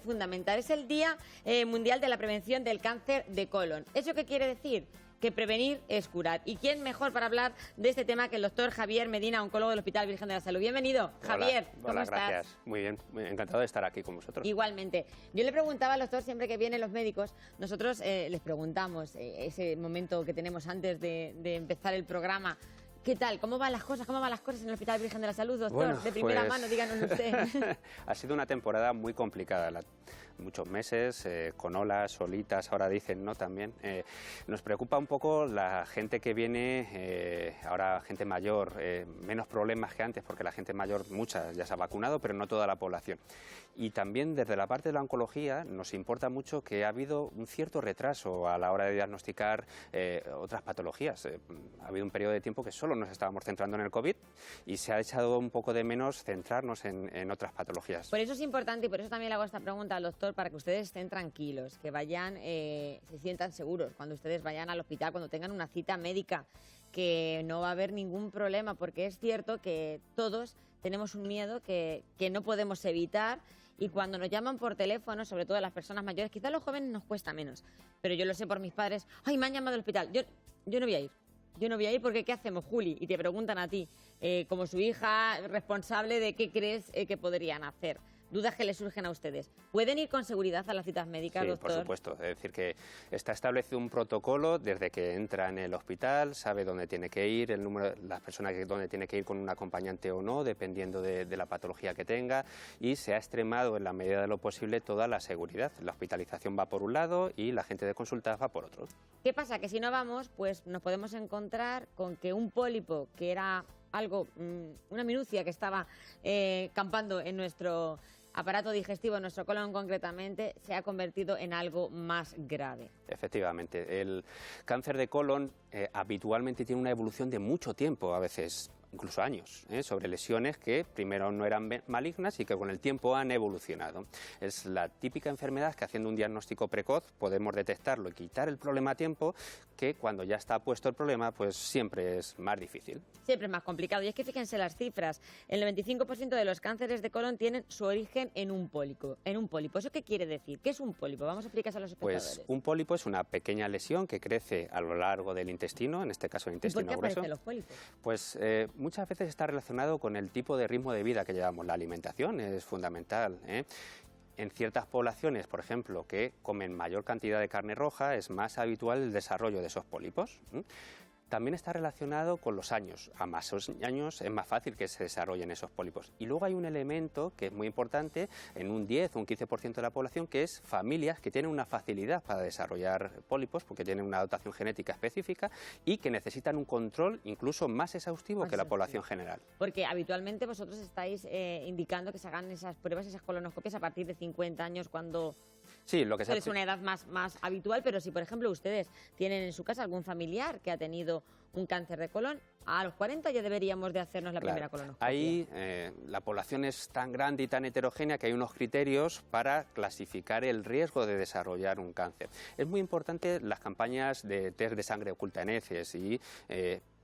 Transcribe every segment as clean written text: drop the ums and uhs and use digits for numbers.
fundamental. Es el Día Mundial de la Prevención del Cáncer de Colon. ¿Eso qué quiere decir? Que prevenir es curar. ¿Y quién mejor para hablar de este tema que el doctor Javier Medina, oncólogo del Hospital Virgen de la Salud? Bienvenido, Javier. ¿Cómo estás? Gracias. Muy bien, encantado de estar aquí con vosotros. Igualmente. Yo le preguntaba al doctor, siempre que vienen los médicos, nosotros les preguntamos ese momento que tenemos antes de empezar el programa. ¿Qué tal? ¿Cómo van las cosas? ¿Cómo van las cosas en el Hospital Virgen de la Salud, doctor? Bueno, de primera mano, díganos usted. Ha sido una temporada muy complicada, muchos meses, con olas, solitas, ahora dicen, ¿no? También. Nos preocupa un poco la gente que viene, ahora gente mayor, menos problemas que antes, porque la gente mayor, mucha ya se ha vacunado, pero no toda la población. Y también desde la parte de la oncología nos importa mucho que ha habido un cierto retraso a la hora de diagnosticar otras patologías. Ha habido un periodo de tiempo que solo nos estábamos centrando en el COVID y se ha echado un poco de menos centrarnos en otras patologías. Por eso es importante y por eso también le hago esta pregunta al doctor, para que ustedes estén tranquilos, que vayan, se sientan seguros cuando ustedes vayan al hospital, cuando tengan una cita médica, que no va a haber ningún problema, porque es cierto que todos tenemos un miedo que no podemos evitar. Y cuando nos llaman por teléfono, sobre todo las personas mayores, quizás a los jóvenes nos cuesta menos, pero yo lo sé por mis padres, ¡ay, me han llamado al hospital! Yo no voy a ir. Yo no voy a ir porque ¿qué hacemos, Juli? Y te preguntan a ti, como su hija responsable, de qué crees que podrían hacer. Dudas que les surgen a ustedes. ¿Pueden ir con seguridad a las citas médicas, doctor? Sí, por supuesto. Es decir, que está establecido un protocolo desde que entra en el hospital, sabe dónde tiene que ir, el número, las personas dónde tiene que ir con un acompañante o no, dependiendo de la patología que tenga, y se ha extremado en la medida de lo posible toda la seguridad. La hospitalización va por un lado y la gente de consultas va por otro. ¿Qué pasa? Que si no vamos, pues nos podemos encontrar con que un pólipo, que era algo, una minucia que estaba campando en nuestro aparato digestivo, en nuestro colon concretamente, se ha convertido en algo más grave. Efectivamente, el cáncer de colon habitualmente tiene una evolución de mucho tiempo, a veces incluso años, sobre lesiones que primero no eran malignas y que con el tiempo han evolucionado. Es la típica enfermedad que haciendo un diagnóstico precoz podemos detectarlo y quitar el problema a tiempo, que cuando ya está puesto el problema pues siempre es más difícil. Siempre es más complicado. Y es que fíjense las cifras, el 95% de los cánceres de colon tienen su origen en un pólipo. ¿Eso qué quiere decir? ¿Qué es un pólipo? Vamos a explicar a los espectadores. Pues un pólipo es una pequeña lesión que crece a lo largo del intestino, en este caso el intestino grueso. ¿Y por qué aparecen los pólipos? Pues muchas veces está relacionado con el tipo de ritmo de vida que llevamos. La alimentación es fundamental, En ciertas poblaciones, por ejemplo, que comen mayor cantidad de carne roja, es más habitual el desarrollo de esos pólipos. También está relacionado con los años. A más años es más fácil que se desarrollen esos pólipos. Y luego hay un elemento que es muy importante en un 10 o un 15% de la población, que es familias que tienen una facilidad para desarrollar pólipos porque tienen una dotación genética específica y que necesitan un control incluso más exhaustivo que la población general. Porque habitualmente vosotros estáis indicando que se hagan esas pruebas, esas colonoscopias a partir de 50 años, cuando... Sí, lo que es una edad más habitual, pero si, por ejemplo, ustedes tienen en su casa algún familiar que ha tenido un cáncer de colon, a los 40 ya deberíamos de hacernos la primera colonoscopia. Ahí la población es tan grande y tan heterogénea que hay unos criterios para clasificar el riesgo de desarrollar un cáncer. Es muy importante las campañas de test de sangre oculta en heces y...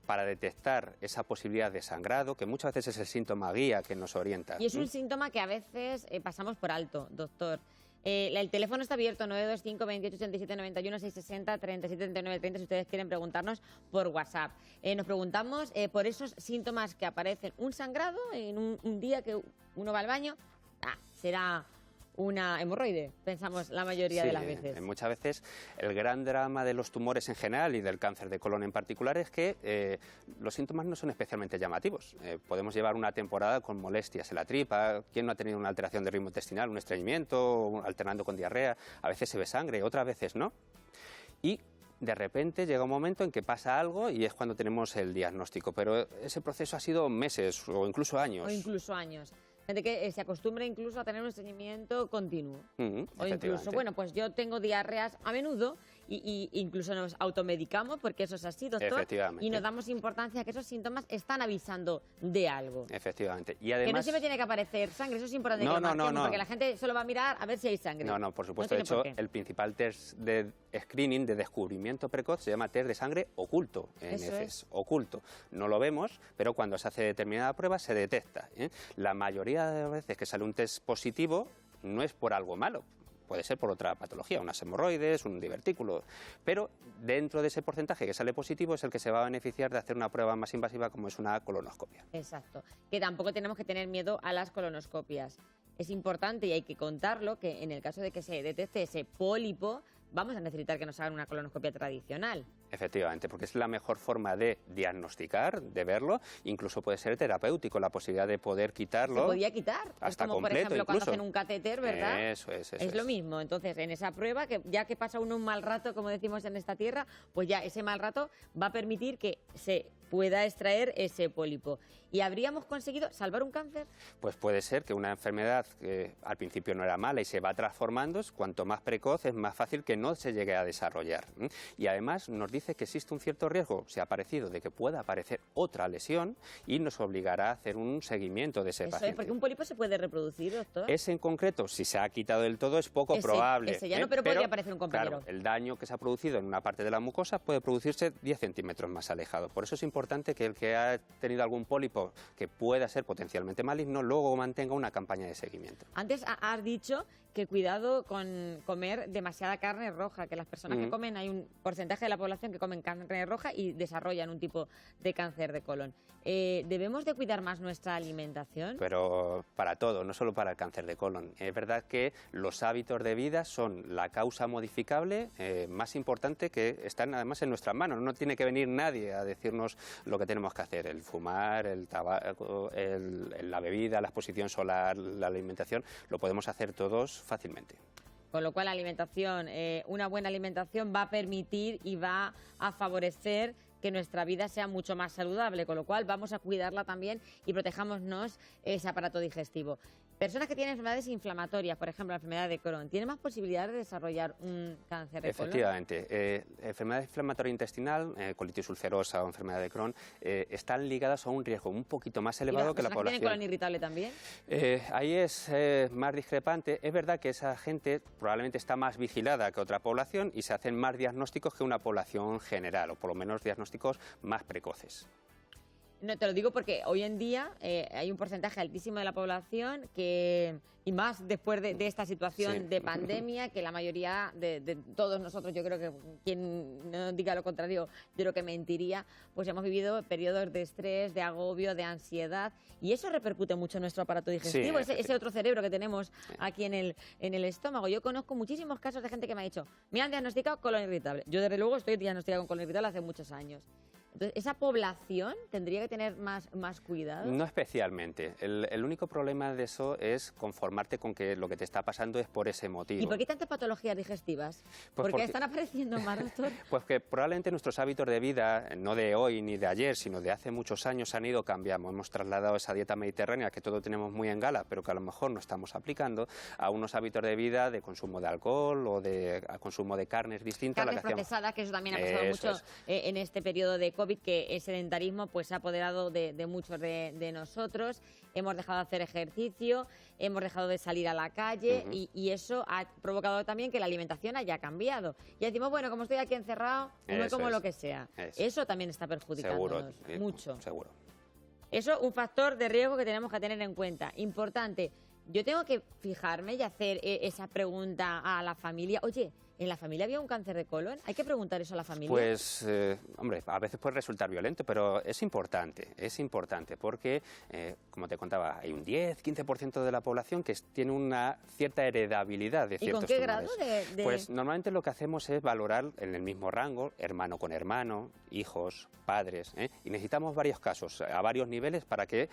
para detectar esa posibilidad de sangrado, que muchas veces es el síntoma guía que nos orienta. Y es un síntoma que a veces pasamos por alto, doctor. El teléfono está abierto, 925 28 87 91 660 37 39 30, si ustedes quieren preguntarnos por WhatsApp. Nos preguntamos por esos síntomas que aparecen. Un sangrado en un día que uno va al baño, será una hemorroide, pensamos la mayoría de las veces. Muchas veces el gran drama de los tumores en general y del cáncer de colon en particular es que los síntomas no son especialmente llamativos. Podemos llevar una temporada con molestias en la tripa. ¿Quién no ha tenido una alteración de ritmo intestinal, un estreñimiento, alternando con diarrea? A veces se ve sangre, otras veces no. Y de repente llega un momento en que pasa algo y es cuando tenemos el diagnóstico. Pero ese proceso ha sido meses o incluso años. Gente que se acostumbra incluso a tener un estreñimiento continuo. O incluso, pues yo tengo diarreas a menudo y incluso nos automedicamos, porque eso es así, doctor. Y nos damos importancia a que esos síntomas están avisando de algo. Efectivamente. Y además, que no siempre tiene que aparecer sangre, eso es importante porque la gente solo va a mirar a ver si hay sangre. No, por supuesto. De hecho, el principal test de screening, de descubrimiento precoz, se llama test de sangre oculto en heces. Oculto. No lo vemos, pero cuando se hace determinada prueba se detecta. La mayoría de las veces que sale un test positivo no es por algo malo. Puede ser por otra patología, unas hemorroides, un divertículo, pero dentro de ese porcentaje que sale positivo es el que se va a beneficiar de hacer una prueba más invasiva como es una colonoscopia. Exacto, que tampoco tenemos que tener miedo a las colonoscopias. Es importante y hay que contarlo que en el caso de que se detecte ese pólipo, vamos a necesitar que nos hagan una colonoscopia tradicional. Efectivamente, porque es la mejor forma de diagnosticar, de verlo, incluso puede ser terapéutico, la posibilidad de poder quitarlo. Se podía quitar, hasta es como completo, por ejemplo incluso. cuando hacen un catéter, ¿verdad? Eso es. Es lo mismo, entonces en esa prueba, que ya que pasa uno un mal rato, como decimos en esta tierra, pues ya ese mal rato va a permitir que se pueda extraer ese pólipo. ¿Y habríamos conseguido salvar un cáncer? Pues puede ser que una enfermedad que al principio no era mala y se va transformando, cuanto más precoz es más fácil que no se llegue a desarrollar. Y además nos dice que existe un cierto riesgo, si ha aparecido, de que pueda aparecer otra lesión y nos obligará a hacer un seguimiento de ese Eso paciente. es, porque un pólipo se puede reproducir, doctor. Ese en concreto, si se ha quitado del todo, es poco probable. Ese ya no, pero podría aparecer un compañero. Claro, el daño que se ha producido en una parte de la mucosa puede producirse 10 centímetros más alejado. Por eso es importante que el que ha tenido algún pólipo que pueda ser potencialmente maligno, luego mantenga una campaña de seguimiento. Antes has dicho que cuidado con comer demasiada carne roja, que las personas que comen, hay un porcentaje de la población que comen carne roja y desarrollan un tipo de cáncer de colon. ¿Debemos de cuidar más nuestra alimentación? Pero para todo, no solo para el cáncer de colon. Es verdad que los hábitos de vida son la causa modificable más importante, que están además en nuestras manos. No tiene que venir nadie a decirnos lo que tenemos que hacer. El fumar, el tabaco, la bebida, la exposición solar, la alimentación, lo podemos hacer todos fácilmente. Con lo cual la alimentación, una buena alimentación va a permitir y va a favorecer que nuestra vida sea mucho más saludable, con lo cual vamos a cuidarla también y protejámonos ese aparato digestivo. Personas que tienen enfermedades inflamatorias, por ejemplo, la enfermedad de Crohn, ¿tienen más posibilidades de desarrollar un cáncer de colon? Efectivamente. Enfermedad inflamatoria intestinal, colitis ulcerosa o enfermedad de Crohn, están ligadas a un riesgo un poquito más elevado que la población. ¿Tienen colon irritable también? Ahí es más discrepante. Es verdad que esa gente probablemente está más vigilada que otra población y se hacen más diagnósticos que una población general, o por lo menos diagnósticos más precoces. No, te lo digo porque hoy en día hay un porcentaje altísimo de la población que, y más después de esta situación de pandemia, que la mayoría de todos nosotros, yo creo que quien no diga lo contrario, yo creo que mentiría, pues hemos vivido periodos de estrés, de agobio, de ansiedad, y eso repercute mucho en nuestro aparato digestivo, ese otro cerebro que tenemos aquí en el estómago. Yo conozco muchísimos casos de gente que me ha dicho, me han diagnosticado colon irritable. Yo desde luego estoy diagnosticada con colon irritable hace muchos años. Entonces, ¿esa población tendría que tener más cuidado? No especialmente. El único problema de eso es conformarte con que lo que te está pasando es por ese motivo. ¿Y por qué tantas patologías digestivas? Pues porque están apareciendo más, doctor. Pues que probablemente nuestros hábitos de vida, no de hoy ni de ayer, sino de hace muchos años, han ido cambiando. Hemos trasladado esa dieta mediterránea que todo tenemos muy en gala, pero que a lo mejor no estamos aplicando, a unos hábitos de vida de consumo de alcohol o de consumo de carnes distintas. Carnes procesadas, que eso también ha pasado mucho en este periodo de COVID, que el sedentarismo pues se ha apoderado de muchos de nosotros. Hemos dejado de hacer ejercicio, hemos dejado de salir a la calle y eso ha provocado también que la alimentación haya cambiado. Y decimos, bueno, como estoy aquí encerrado, me como lo que sea. Eso también está perjudicándonos mucho. Seguro. Eso es un factor de riesgo que tenemos que tener en cuenta. Importante, yo tengo que fijarme y hacer esa pregunta a la familia. Oye, ¿en la familia había un cáncer de colon? ¿Hay que preguntar eso a la familia? Pues, hombre, a veces puede resultar violento, pero es importante porque, como te contaba, hay un 10-15% de la población que tiene una cierta heredabilidad de ciertos tumores. ¿Y con qué grado de...? Pues normalmente lo que hacemos es valorar en el mismo rango, hermano con hermano, hijos, padres, y necesitamos varios casos a varios niveles para que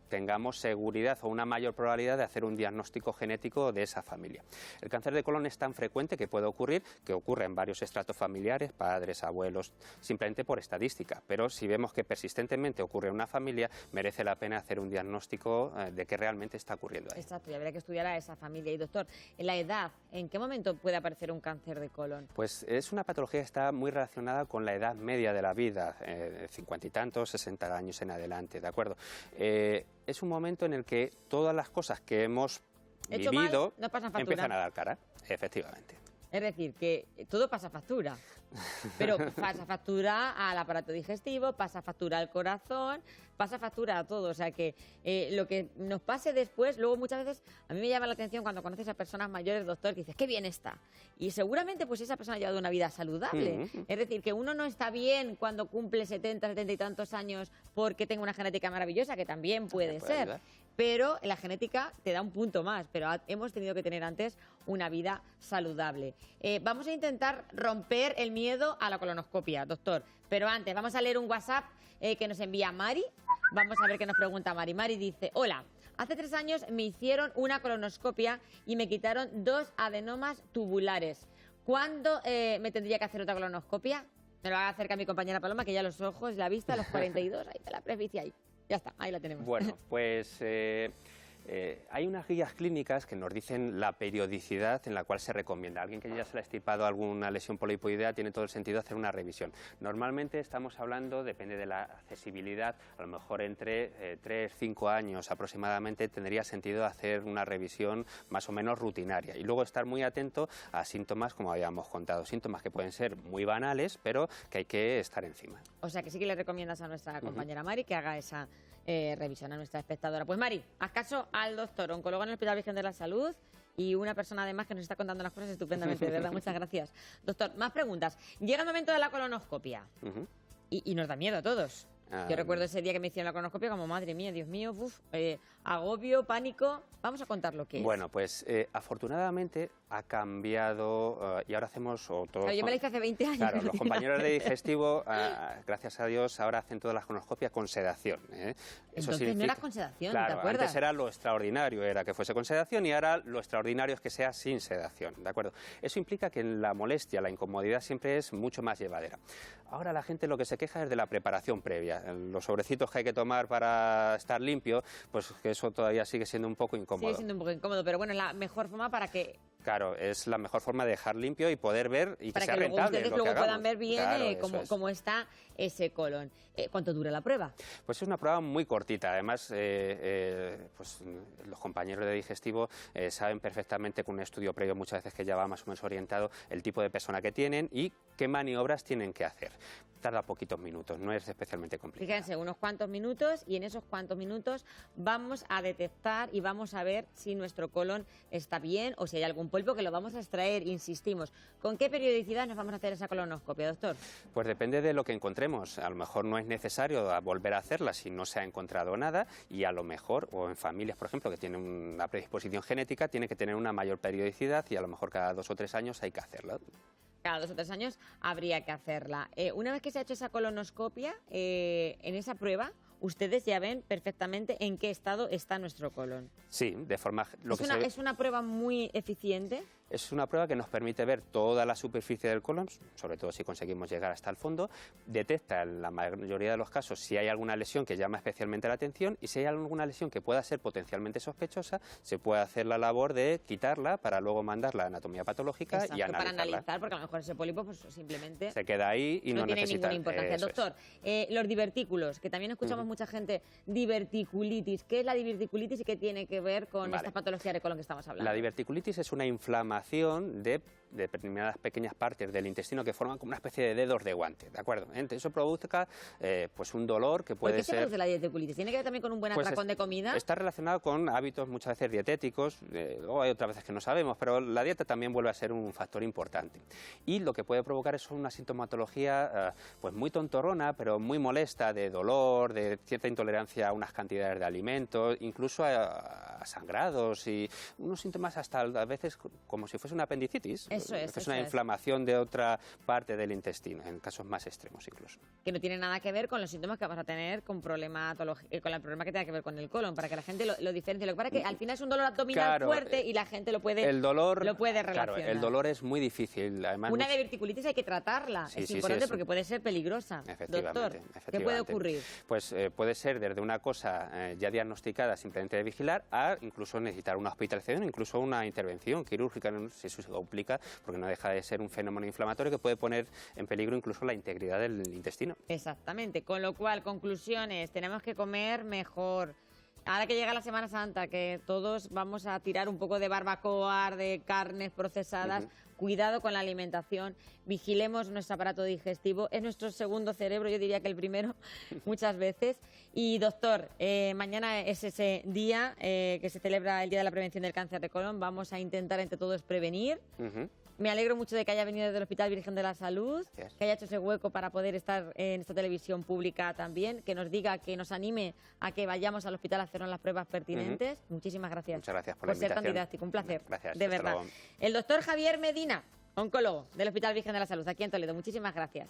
tengamos seguridad o una mayor probabilidad de hacer un diagnóstico genético de esa familia. El cáncer de colon es tan frecuente que ocurre en varios estratos familiares, padres, abuelos, simplemente por estadística, pero si vemos que persistentemente ocurre en una familia, merece la pena hacer un diagnóstico de qué realmente está ocurriendo ahí. Exacto, y habría que estudiar a esa familia. Y doctor, en la edad, ¿en qué momento puede aparecer un cáncer de colon? Pues es una patología que está muy relacionada con la edad media de la vida, 50 y tantos, 60 años en adelante, ¿de acuerdo? Es un momento en el que todas las cosas que hemos vivido empiezan a dar cara, efectivamente. Es decir, que todo pasa factura. Pero pasa factura al aparato digestivo, pasa factura al corazón, pasa factura a todo. O sea que lo que nos pase después, luego muchas veces, a mí me llama la atención cuando conoces a personas mayores, doctor, que dices, qué bien está. Y seguramente pues esa persona ha llevado una vida saludable. Es decir, que uno no está bien cuando cumple 70, 70 y tantos años porque tenga una genética maravillosa, que también puede ser. ayudar. Pero la genética te da un punto más, pero hemos tenido que tener antes una vida saludable. Vamos a intentar romper el miedo a la colonoscopia, doctor. Pero antes, vamos a leer un WhatsApp que nos envía Mari. Vamos a ver qué nos pregunta Mari. Mari dice, hola, hace 3 años me hicieron una colonoscopia y me quitaron 2 adenomas tubulares. ¿Cuándo me tendría que hacer otra colonoscopia? Me lo va a acercar mi compañera Paloma, que ya los ojos, la vista, los 42, ahí está la presbicia ahí. Ya está, ahí la tenemos. Bueno, pues hay unas guías clínicas que nos dicen la periodicidad en la cual se recomienda. Alguien que ya se le ha estipado alguna lesión polipoidea tiene todo el sentido hacer una revisión. Normalmente estamos hablando, depende de la accesibilidad, a lo mejor entre 3-5 años aproximadamente tendría sentido hacer una revisión más o menos rutinaria y luego estar muy atento a síntomas como habíamos contado, síntomas que pueden ser muy banales pero que hay que estar encima. O sea que sí que le recomiendas a nuestra compañera Mari que haga esa revisión a nuestra espectadora. Pues Mari, haz caso al doctor, oncólogo en el Hospital Virgen de la Salud y una persona además que nos está contando las cosas estupendamente, de verdad, muchas gracias. Doctor, más preguntas. Llega el momento de la colonoscopia y nos da miedo a todos. Yo recuerdo ese día que me hicieron la colonoscopia como, madre mía, Dios mío, agobio, pánico. Vamos a contar lo que es. Bueno, pues afortunadamente ha cambiado y ahora hacemos... Claro, yo me la hice hace 20 años. Claro, los compañeros de digestivo, gracias a Dios, ahora hacen todas las colonoscopias con sedación. Eso entonces significa... no era con sedación, claro, ¿te acuerdas? Antes era lo extraordinario, era que fuese con sedación y ahora lo extraordinario es que sea sin sedación, ¿de acuerdo? Eso implica que la molestia, la incomodidad siempre es mucho más llevadera. Ahora la gente lo que se queja es de la preparación previa. Los sobrecitos que hay que tomar para estar limpio, pues que eso todavía sigue siendo un poco incómodo. Sigue siendo un poco incómodo, pero bueno, es la mejor forma para que... Claro, es la mejor forma de dejar limpio y poder ver y para que sea luego rentable ustedes lo luego que hagamos. puedan ver bien Claro, cómo está ese colon. ¿Cuánto dura la prueba? Pues es una prueba muy cortita. Además, pues los compañeros de digestivo saben perfectamente con un estudio previo muchas veces que ya va más o menos orientado el tipo de persona que tienen y qué maniobras tienen que hacer. Tarda poquitos minutos, no es especialmente complicado. Fíjense, unos cuantos minutos y en esos cuantos minutos vamos a detectar y vamos a ver si nuestro colon está bien o si hay algún polvo que lo vamos a extraer, insistimos. ¿Con qué periodicidad nos vamos a hacer esa colonoscopia, doctor? Pues depende de lo que encontremos. A lo mejor no es necesario volver a hacerla si no se ha encontrado nada y a lo mejor, o en familias, por ejemplo, que tienen una predisposición genética, tiene que tener una mayor periodicidad y a lo mejor cada 2 o 3 años hay que hacerla. Cada 2 o 3 años habría que hacerla. Una vez que se ha hecho esa colonoscopia, en esa prueba, ustedes ya ven perfectamente en qué estado está nuestro colon. Sí, de forma... ¿Es una prueba muy eficiente? Es una prueba que nos permite ver toda la superficie del colon, sobre todo si conseguimos llegar hasta el fondo, detecta en la mayoría de los casos si hay alguna lesión que llama especialmente la atención y si hay alguna lesión que pueda ser potencialmente sospechosa, se puede hacer la labor de quitarla para luego mandarla a anatomía patológica. Exacto, y analizarla. para analizar, porque a lo mejor ese pólipo pues, simplemente se queda ahí y no tiene necesita... ninguna importancia. Doctor, los divertículos, que también escuchamos mucha gente, diverticulitis. ¿Qué es la diverticulitis y qué tiene que ver con esta patología de colon que estamos hablando? La diverticulitis es una inflamación de determinadas pequeñas partes del intestino que forman como una especie de dedos de guante, ¿de acuerdo? Entonces, eso provoca pues un dolor que puede ser... ¿Por qué se produce la diverticulitis? ¿Tiene que ver también con un buen atracón de comida? Está relacionado con hábitos muchas veces dietéticos, o hay otras veces que no sabemos, pero la dieta también vuelve a ser un factor importante. Y lo que puede provocar es una sintomatología pues muy tontorrona, pero muy molesta, de dolor, de cierta intolerancia a unas cantidades de alimentos, incluso a sangrados y unos síntomas hasta a veces como si fuese una apendicitis. Eso es una inflamación de otra parte del intestino, en casos más extremos incluso. Que no tiene nada que ver con los síntomas que vamos a tener con el problema que tenga que ver con el colon, para que la gente lo diferencie. Lo que pasa es que al final es un dolor abdominal fuerte y la gente lo puede relacionar. Claro, el dolor es muy difícil. Además, una diverticulitis hay que tratarla, es importante porque puede ser peligrosa. Doctor, ¿qué puede ocurrir? Pues puede ser desde una cosa ya diagnosticada simplemente de vigilar a incluso necesitar una hospitalización, incluso una intervención quirúrgica, si eso se complica, porque no deja de ser un fenómeno inflamatorio que puede poner en peligro incluso la integridad del intestino. Exactamente, con lo cual, conclusiones, tenemos que comer mejor, Ahora que llega la Semana Santa, que todos vamos a tirar un poco de barbacoa, de carnes procesadas, cuidado con la alimentación, vigilemos nuestro aparato digestivo, es nuestro segundo cerebro, yo diría que el primero, muchas veces. Y doctor, mañana es ese día que se celebra el Día de la Prevención del Cáncer de Colon, vamos a intentar entre todos prevenir. Me alegro mucho de que haya venido desde el Hospital Virgen de la Salud, que haya hecho ese hueco para poder estar en esta televisión pública también, que nos diga, que nos anime a que vayamos al hospital a hacernos las pruebas pertinentes. Muchísimas gracias. Muchas gracias por la ser tan invitación. didáctico. Un placer. Gracias. De Hasta verdad. luego. El doctor Javier Medina, oncólogo del Hospital Virgen de la Salud, aquí en Toledo. Muchísimas gracias.